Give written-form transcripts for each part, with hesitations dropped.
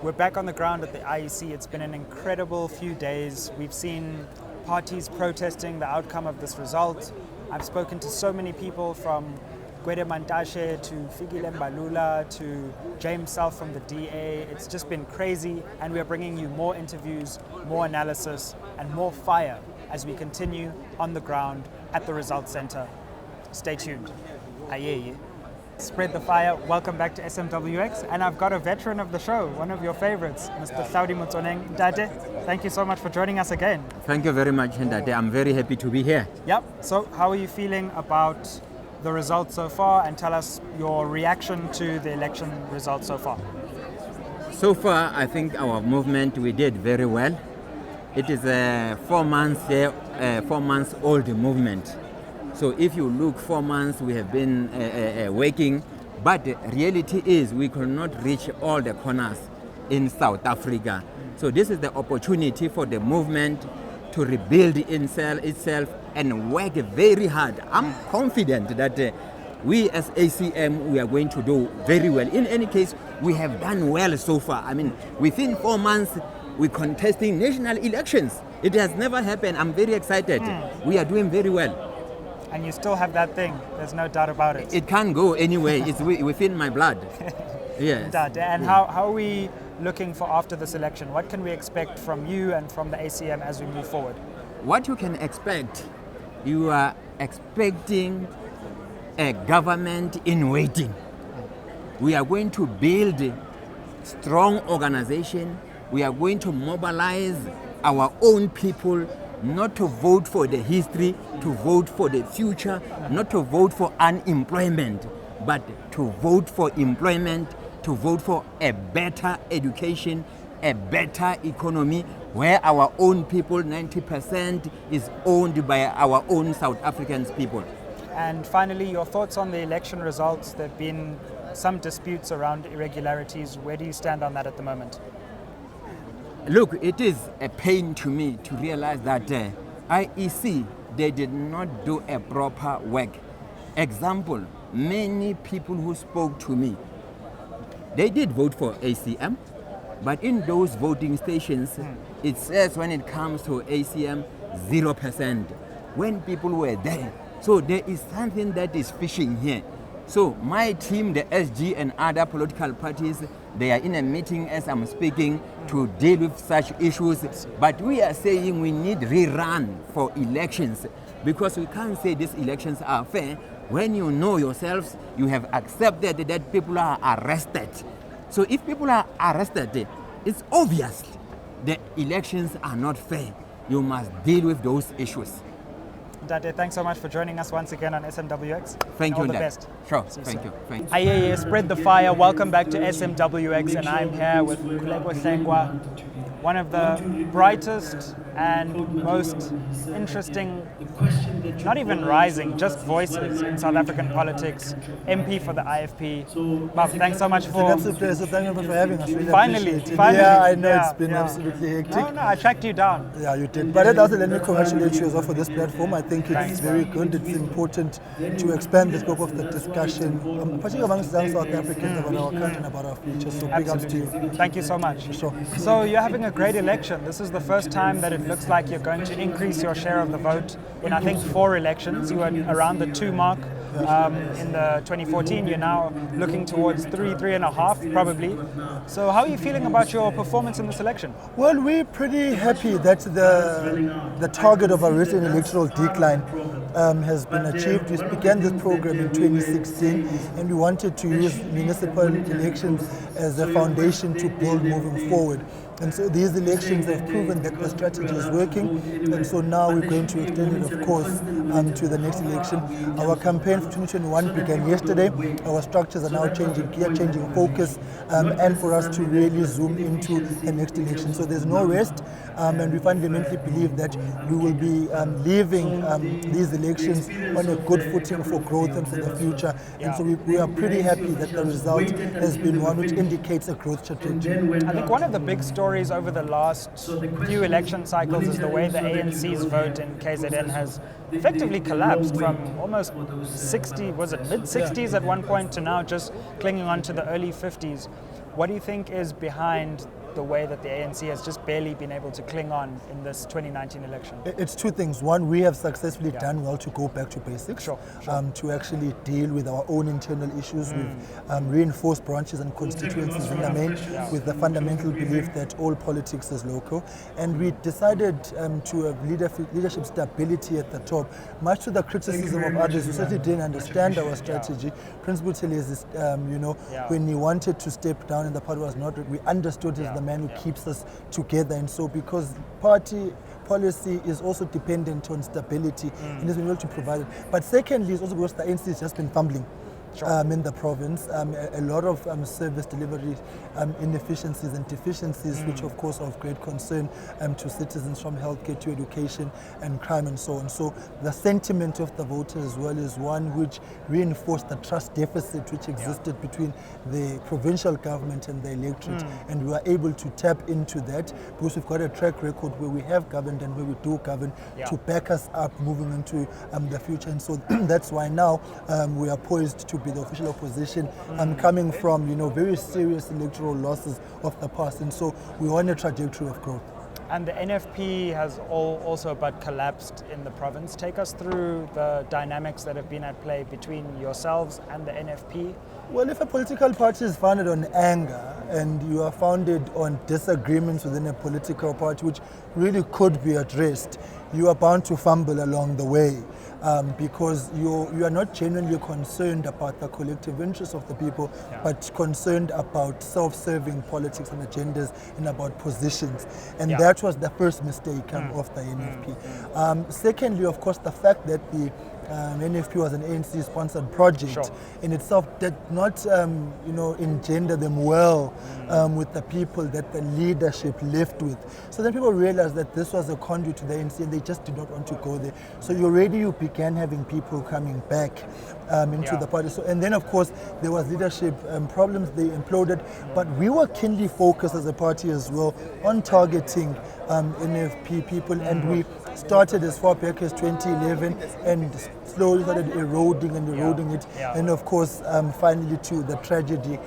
We're back on the ground at the IEC. It's been an incredible few days. We've seen parties protesting the outcome of this result. I've spoken to so many people, from Gwede Mantashe to Fikile Mbalula to James Self from the DA. It's just been crazy, and we're bringing you more interviews, more analysis, and more fire as we continue on the ground at the Results Center. Stay tuned. Ayeye. Spread the fire. Welcome back to SMWX. And I've got a veteran of the show, one of your favorites, Mr. Hlaudi Motsoeneng. Dade, thank you so much for joining us again. Thank you very much, Dade. I'm very happy to be here. Yep. So how are you feeling about the results so far? And tell us your reaction to the election results so far. So far, I think our movement, we did very well. It is a 4 months old movement. So if you look 4 months, we have been working, but the reality is we could not reach all the corners in South Africa. So this is the opportunity for the movement to rebuild itself and work very hard. I'm confident that we as ACM, we are going to do very well. In any case, we have done well so far. I mean, within 4 months, we're contesting national elections. It has never happened. I'm very excited. We are doing very well. And you still have that thing. There's no doubt about it. It can't go anyway. It's within my blood. Yes. And how are we looking for after this election? What can we expect from you and from the ACM as we move forward? What you can expect, you are expecting a government in waiting. We are going to build strong organization. We are going to mobilize our own people, not to vote for the history, to vote for the future, not to vote for unemployment, but to vote for employment, to vote for a better education, a better economy, where our own people, 90% is owned by our own South African people. And finally, your thoughts on the election results. There have been some disputes around irregularities. Where do you stand on that at the moment? Look, it is a pain to me to realize that IEC, they did not do a proper work. Example, many people who spoke to me, they did vote for ACM, but in those voting stations, it says when it comes to ACM, 0%. When people were there. So there is something that is fishing here. So my team, the SG and other political parties, they are in a meeting as I'm speaking to deal with such issues. But we are saying we need rerun for elections, because we can't say these elections are fair when you know yourselves, you have accepted that people are arrested. So if people are arrested, it's obvious the elections are not fair. You must deal with those issues. Dade, thanks so much for joining us once again on SMWX. Thank you, all the best. Sure, thank you. Ayeye, spread the fire. Welcome back to SMWX, and I'm here with Mkhuleko Hlengwa, one of the brightest and most interesting, not even rising, just voices in South African politics, MP for the IFP. Bob, thanks so much for... It's a pleasure. Thank you for having us. Really Finally. Yeah, I know it's been absolutely hectic. No, I tracked you down. Yeah, you did. But also let me congratulate you as well for this platform. I think it's very good. It's important to expand the scope of the discussion, particularly amongst young South Africans, about our country and about our future. So big ups to you. Thank you so much. Sure. So you're having a great election. This is the first time that it looks like you're going to increase your share of the vote in, I think, 4 elections. You were around the 2 mark in the 2014. You're now looking towards 3.5 probably. So how are you feeling about your performance in this election? Well, we're pretty happy that the target of a recent electoral decline has been achieved. We began this program in 2016, and we wanted to use municipal elections as a foundation to build moving forward. And so these elections have proven that the strategy is working, and so now we're going to extend it, of course, to the next election. Our campaign for 2021 began yesterday. Our structures are now changing gear, changing focus, and for us to really zoom into the next election. So there's no rest, and we fundamentally believe that we will be leaving these elections on a good footing for growth and for the future. And so we are pretty happy that the result has been one which indicates a growth trajectory. I think one of the big stories over the last few election cycles is the way the ANC's vote in KZN has effectively collapsed from almost 60, was it mid-60s at one point, to now just clinging on to the early 50s. What do you think is behind the way that the ANC has just barely been able to cling on in this 2019 election? It's two things. One, we have successfully done well to go back to basics, to actually deal with our own internal issues. We've reinforced branches and constituencies in the main with the fundamental belief that all politics is local. And we decided to have leadership stability at the top. Much to the criticism of others who certainly didn't understand our strategy. Principal Thelezi, when he wanted to step down and the party was not, we understood he's the man who keeps us together. And so because party policy is also dependent on stability and has been able to provide it. But secondly, it's also because the ANC has just been fumbling. In the province, a lot of service delivery inefficiencies and deficiencies, which of course are of great concern to citizens, from healthcare to education and crime and so on. So the sentiment of the voters as well is one which reinforced the trust deficit which existed between the provincial government and the electorate, and we were able to tap into that because we've got a track record where we have governed and where we do govern to back us up moving into the future. And so that's why now we are poised to be the official opposition, coming from very serious electoral losses of the past, and so we're on a trajectory of growth. And the NFP has also but collapsed in the province. Take us through the dynamics that have been at play between yourselves and the NFP. Well, if a political party is founded on anger and you are founded on disagreements within a political party, which really could be addressed, you are bound to fumble along the way. Because you are not genuinely concerned about the collective interests of the people, but concerned about self-serving politics and agendas and about positions. And that was the first mistake of the NFP. Secondly, of course, the fact that the NFP was an ANC-sponsored project in itself did not, engender them well with the people that the leadership left with. So then people realized that this was a conduit to the ANC, and they just did not want to go there. So you began having people coming back into the party. So, and then, of course, there was leadership problems. They imploded, but we were keenly focused as a party as well on targeting NFP people, and we started as far back as 2011 and slowly started eroding it, and of course finally to the tragedy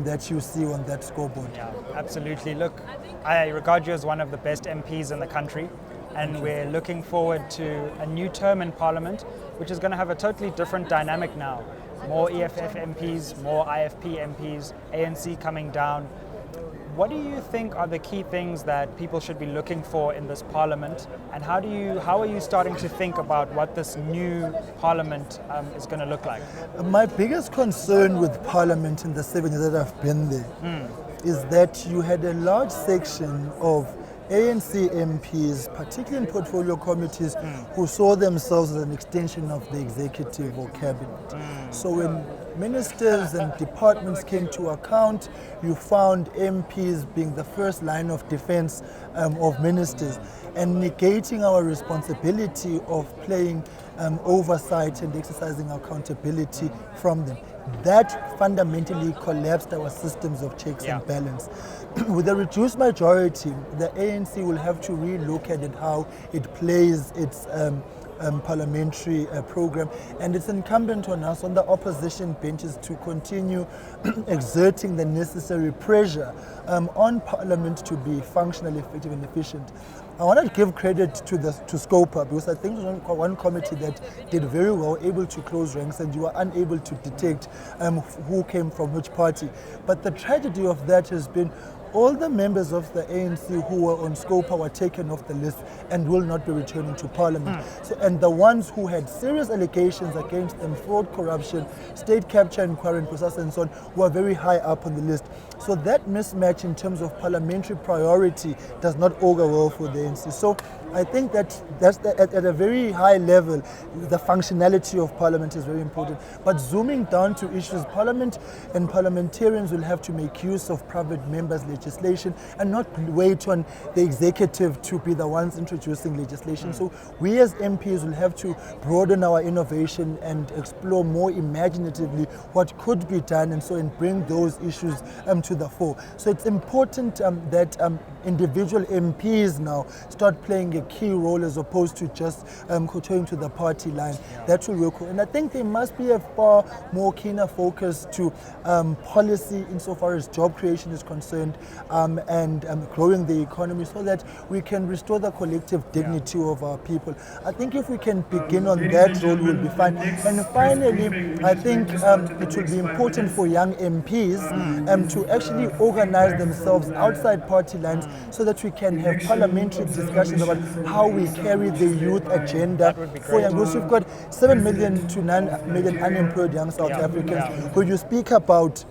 that you see on that scoreboard. Absolutely. Look, I regard you as one of the best MPs in the country, and we're looking forward to a new term in Parliament, which is going to have a totally different dynamic now. More EFF MPs, more IFP MPs, ANC coming down. What do you think are the key things that people should be looking for in this parliament, and how are you starting to think about what this new parliament is going to look like? My biggest concern with parliament in the 7 years that I've been there is that you had a large section of ANC MPs, particularly in portfolio committees, who saw themselves as an extension of the executive or cabinet. So when ministers and departments came to account, you found MPs being the first line of defense of ministers, and negating our responsibility of playing oversight and exercising accountability from them. That fundamentally collapsed our systems of checks and balance. With a reduced majority, the ANC will have to relook at how it plays its parliamentary program, and it's incumbent on us on the opposition benches to continue exerting the necessary pressure on Parliament to be functional, effective and efficient. I want to give credit to SCOPA, because I think it was one committee that did very well, able to close ranks, and you were unable to detect who came from which party. But the tragedy of that has been all the members of the ANC who were on SCOPA were taken off the list and will not be returning to Parliament. So, and the ones who had serious allegations against them, fraud, corruption, state capture, inquiry, process and so on, were very high up on the list. So that mismatch in terms of parliamentary priority does not augur well for the ANC. So I think that's at a very high level, the functionality of Parliament is very important. But zooming down to issues, Parliament and parliamentarians will have to make use of private members' legislation and not wait on the executive to be the ones introducing legislation. So we as MPs will have to broaden our innovation and explore more imaginatively what could be done, and so and bring those issues to to the fore. So it's important that individual MPs now start playing a key role as opposed to just kowtowing to the party line. That will work. And I think there must be a far more keener focus to policy insofar as job creation is concerned, and growing the economy so that we can restore the collective dignity of our people. I think if we can begin on that road, we'll be fine. And finally, I think it will be important for young MPs to actually organize themselves outside party lines so that we can have parliamentary discussions about how we carry the youth agenda for young people. We've got 7 million to 9 million unemployed young South Africans. When you speak about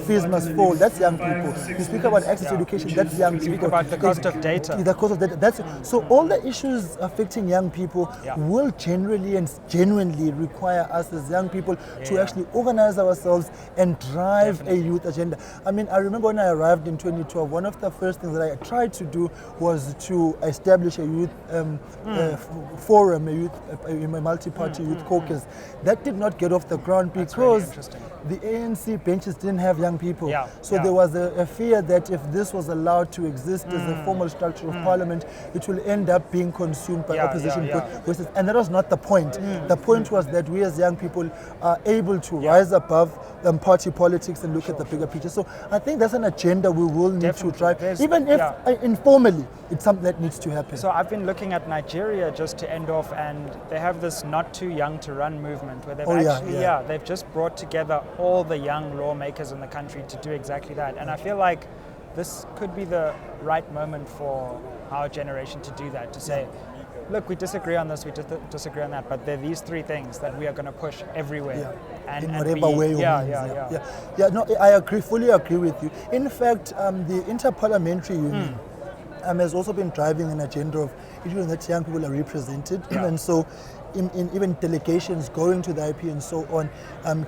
fees must fall, that's young people. You speak about access to education, that's young people. Speak about the cost of data. The cost of data. So all the issues affecting young people will generally and genuinely require us as young people to actually organize ourselves and drive a youth agenda. I mean, I remember when I arrived in 2012, one of the first things that I tried to do was to establish a youth forum, a multi-party youth caucus. That did not get off the ground because the ANC benches didn't have young people. So there was a fear that if this was allowed to exist as a formal structure of parliament, it will end up being consumed by opposition voices. And that was not the point. The point was that we as young people are able to rise above party politics and look at the bigger picture. So I think that's an agenda we will need to drive, even if informally it's something that needs to happen. So I've been looking at Nigeria just to end off, and they have this not too young to run movement where they've they've just brought together all the young lawmakers in the country to do exactly that. And I feel like this could be the right moment for our generation to do that, to say, look, we disagree on this, we disagree on that, but there are these three things that we are going to push everywhere. And in whatever way you mean. No, I fully agree with you. In fact, the Interparliamentary Union has also been driving an agenda of ensuring that young people are represented. And so in even delegations going to the IP and so on,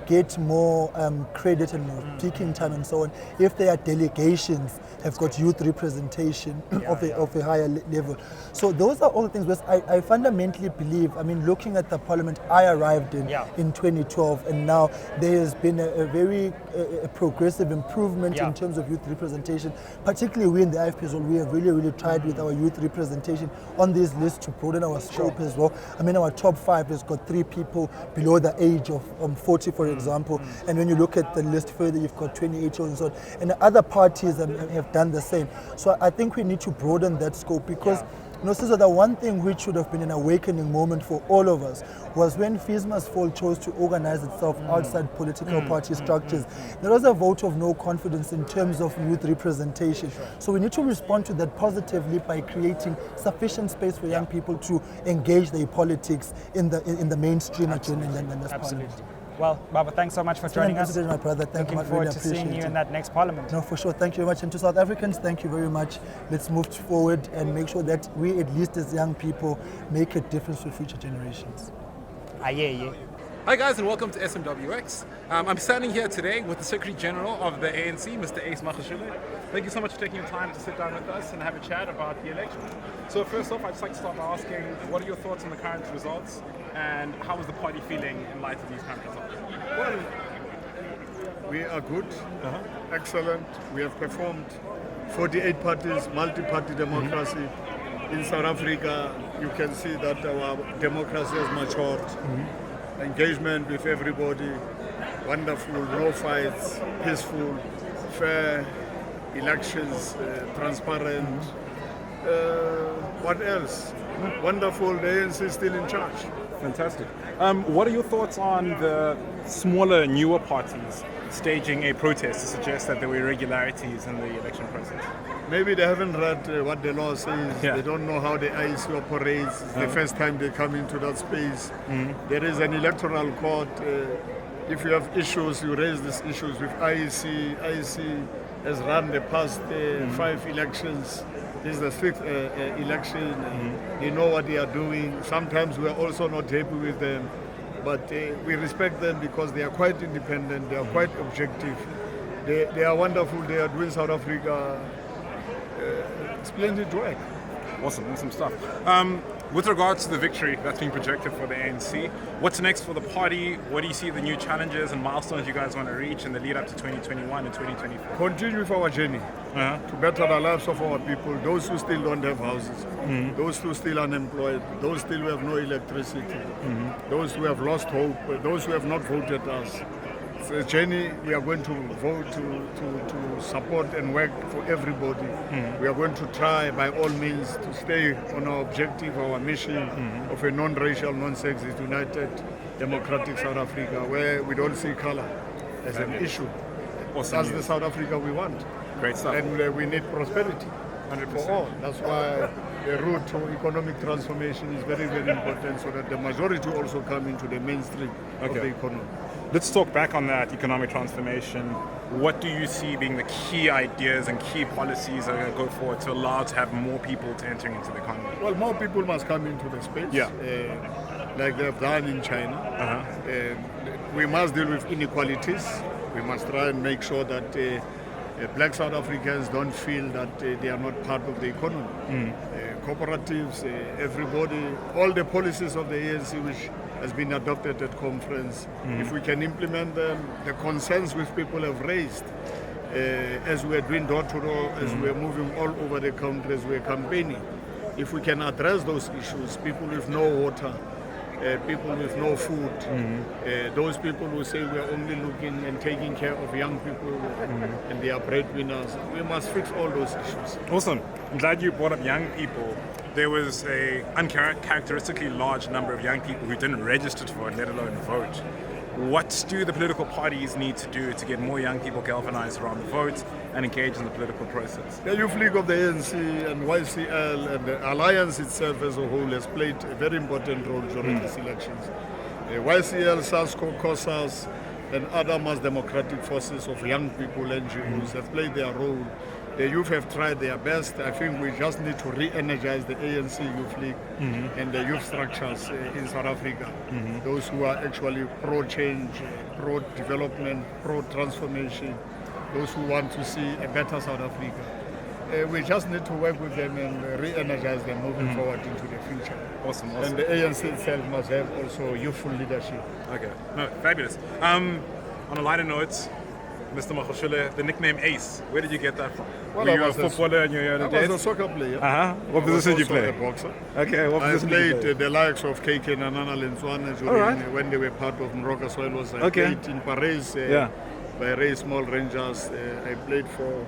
get more credit and more speaking time and so on. If their delegations have got youth representation of a higher level. So those are all the things where I fundamentally believe, I mean, looking at the parliament I arrived in 2012, and now there has been a very progressive improvement in terms of youth representation, particularly we in the IFP as well. We have really tried with our youth representation on these lists to broaden our scope as well. I mean, our top 5 has got 3 people below the age of 40, for example. And when you look at the list further, you've got 28 and so on. And other parties have done the same. So I think we need to broaden that scope because Sizwe, the one thing which should have been an awakening moment for all of us was when Fees Must Fall chose to organize itself outside political party structures. There was a vote of no confidence in terms of youth representation. So we need to respond to that positively by creating sufficient space for young people to engage their politics in the mainstream agenda and this parliament. Well, Baba, thanks so much for joining us. My brother. Thank you. Looking forward to seeing you in that next parliament. No, for sure. Thank you very much. And to South Africans, thank you very much. Let's move forward and make sure that we, at least as young people, make a difference for future generations. Ayeye. Hi guys, and welcome to SMWX. I'm standing here today with the Secretary General of the ANC, Mr. Ace Magashule. Thank you so much for taking the time to sit down with us and have a chat about the election. So first off, I'd just like to start by asking, what are your thoughts on the current results, and how is the party feeling in light of these current results? Well, we are good, excellent. We have performed 48 parties, multi-party democracy. In South Africa, you can see that our democracy has matured. Engagement with everybody, wonderful, no fights, peaceful, fair elections, transparent. What else? Wonderful, the ANC is still in charge. Fantastic. What are your thoughts on the smaller, newer parties staging a protest to suggest that there were irregularities in the election process? Maybe they haven't read what the law says. They don't know how the IEC operates. It's the first time they come into that space. There is an electoral court. If you have issues, you raise these issues with IEC. IEC has run the past 5 elections. This is the 6th election. They know what they are doing. Sometimes we are also not happy with them, but we respect them because they are quite independent. They are quite objective. They are wonderful. They are doing South Africa splendid work. Awesome stuff. With regards to the victory that's being projected for the ANC, what's next for the party? What do you see the new challenges and milestones you guys want to reach in the lead up to 2021 and 2024? Continue with our journey to better the lives of our people, those who still don't have houses, those who still unemployed, those still who have no electricity, those who have lost hope, those who have not voted us. It's a journey. We are going to vote to support and work for everybody. We are going to try by all means to stay on our objective, our mission of a non-racial, non-sexist, united, democratic South Africa, where we don't see color as an issue. That's the South Africa we want. Great stuff. And we need prosperity for all. That's why the route to economic transformation is very, very important, so that the majority also come into the mainstream of the economy. Let's talk back on that economic transformation. What do you see being the key ideas and key policies that are going to go forward to allow to have more people to enter into the economy? Well, more people must come into the space, like they've done in China. We must deal with inequalities. We must try and make sure that black South Africans don't feel that they are not part of the economy. Cooperatives, everybody, all the policies of the ANC which has been adopted at conference, if we can implement them, the concerns which people have raised as we are doing door to door, as we are moving all over the country, as we are campaigning, if we can address those issues, people with no water, people with no food, those people who say we are only looking and taking care of young people and they are breadwinners, we must fix all those issues. Awesome. I'm glad you brought up young people. There was a uncharacteristically large number of young people who didn't register for it, let alone vote. What do the political parties need to do to get more young people galvanized around the vote and engaged in the political process? The Youth League of the ANC and YCL and the alliance itself as a whole has played a very important role during these elections. YCL, SASCO, COSAS and other mass democratic forces of young people, NGOs have played their role. The youth have tried their best. I think we just need to re-energize the ANC Youth League and the youth structures in South Africa. Those who are actually pro-change, pro-development, pro-transformation, those who want to see a better South Africa. We just need to work with them and re-energize them moving forward into the future. Awesome. And the ANC itself must have also youthful leadership. Okay, no, fabulous. On a lighter note, Mr. Magashule, the nickname Ace, where did you get that from? Well, Were you a footballer in your early days? I was a soccer player. What position did you play? A boxer. Okay, what position I did you play? played the likes of KK and Nana Lenswana when they were part of Mpofu-Walsh. I played in Paris by Ray Small Rangers. I played for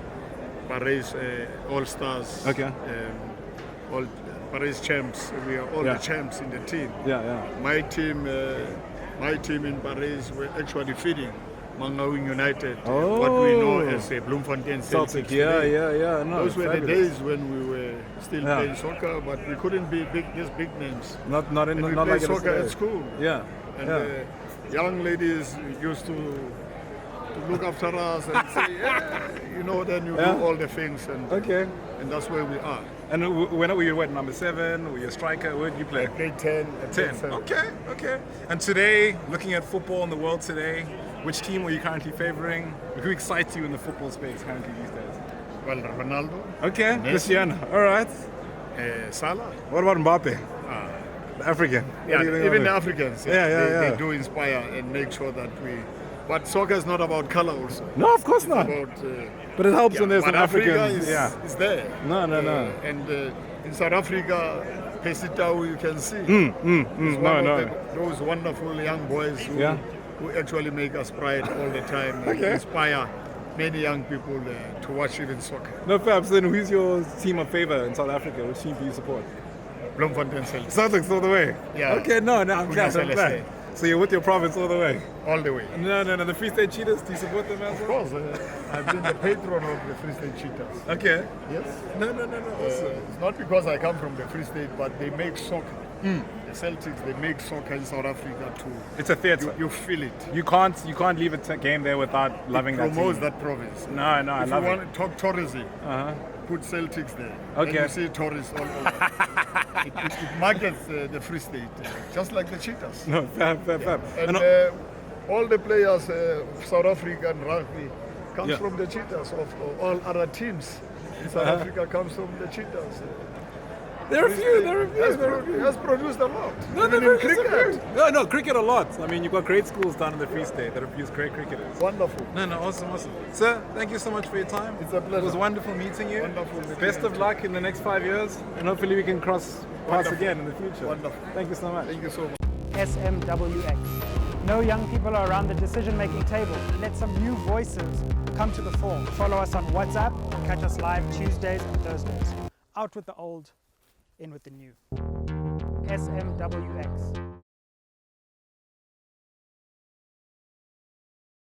Paris All Stars. All Paris champs. We are all the champs in the team. My team in Paris were actually feeding Mangaung United, what we know as Bloemfontein Celtics. No, those were the days when we were still playing soccer, but we couldn't be these big names. Not we like played soccer at school. And young ladies used to look after us and say, then you do all the things, and that's where we are. And when were you, number 7? Were you a striker? Where did you play? I played 10. 10. Okay. And today, looking at football in the world today, which team are you currently favoring? Who excites you in the football space currently these days? Well, Ronaldo. Okay, Cristiano. All right. Salah. What about Mbappe? The African. Even the Africans. They do inspire and make sure that we. But soccer is not about color also. No, of course not. But it helps when there's an African. Is there. No. And in South Africa, Pesitao, you can see. Those wonderful young boys who actually make us pride all the time and inspire many young people to watch even soccer. No, Fabs, then who's your team of favor in South Africa? Which team do you support? Bloemfontein Celtics. Celtics all the way? Yeah. Okay, no, I'm glad. So you're with your province all the way? All the way. No, the Free State Cheetahs, do you support them as well? Of course. I've been the patron of the Free State Cheetahs. Okay. Yes. No. Awesome. It's not because I come from the Free State, but they make soccer. The Celtics, they make soccer in South Africa too. It's a theatre. You feel it. You can't leave a game there without loving that team. It promotes that province. No, I love it. If you want to talk tourism, put Celtics there. Okay. And you see tourists all over. it markets the Free State, just like the Cheetahs. No, fab. And all the players of South African rugby comes from the Cheetahs. Of all other teams in South Africa comes from the Cheetahs. There are a few. There are a few. He has produced a lot. No, Even they're in cricket. No, cricket a lot. I mean, you've got great schools down in the Free State that have produced great cricketers. Wonderful. No, awesome. Sir, thank you so much for your time. It's a pleasure. It was wonderful meeting you. Wonderful meeting Best you of too. luck in the next 5 years, and hopefully we can cross paths Wonderful. again in the future. Wonderful. Thank you so much. Thank you so much. SMWX. No young people are around the decision-making table. Let some new voices come to the fore. Follow us on WhatsApp and catch us live Tuesdays and Thursdays. Out with the old, in with the new. SMWX.